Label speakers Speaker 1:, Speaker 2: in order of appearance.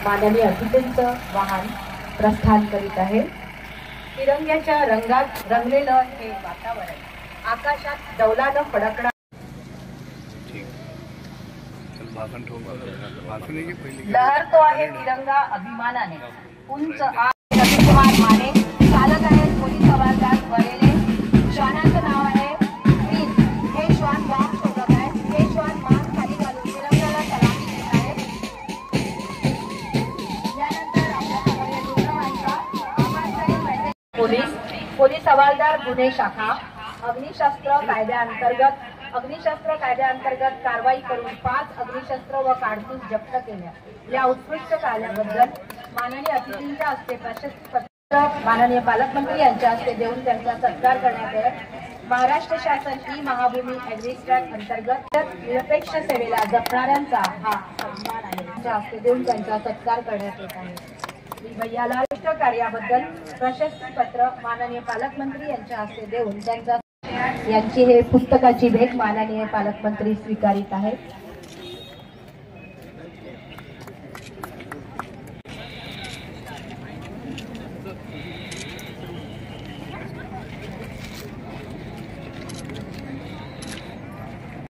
Speaker 1: माननीय अतिथींचं वाहन प्रस्थान करीत आहे। तिरंग्याच्या रंगात रंगलेलं हे वातावरण आकाशात डौलानं फडकणार। लहरतो आहे तिरंगा अभिमानाने उंच रविकुमार माने चालक आहेत पोलीस हवालदार बरेले। श्वानाचं नाव आहे प्रिन्स। हे श्वान वाघ शोधत आहे। हे श्वान मान खाली घालून तिरंग्याला सलामी देत आहे। यानंतर आपल्या पोलीस हवालदार गुन्हे शाखा अग्निशस्त्र कायद्याअंतर्गत कारवाई करून 5 अग्निशस्त्र व कारतूस जप्त केल्या। या उत्कृष्ट कार्याबद्दल माननीय अतिथींच्या हस्ते प्रशस्ती पत्र माननीय पालकमंत्री यांच्या हस्ते देऊन त्यांचा सत्कार करण्यात येईल। महाराष्ट्र शासन ई महाभूमी ॲग्रीस्ट्रॅक्ट अंतर्गत निरपेक्ष सेवेला जपणाऱ्यांचा हा सन्मान आहे। त्यांच्या हस्ते देऊन त्यांचा सत्कार करण्यात येत आहे। भैयाला उत्कृष्ट कार्याबद्दल प्रशस्ती पत्र माननीय पालकमंत्री यांच्या हस्ते देऊन त्यांचा यांची हे पुस्तकाची भेट माननीय पालकमंत्री स्वीकारित आहेत।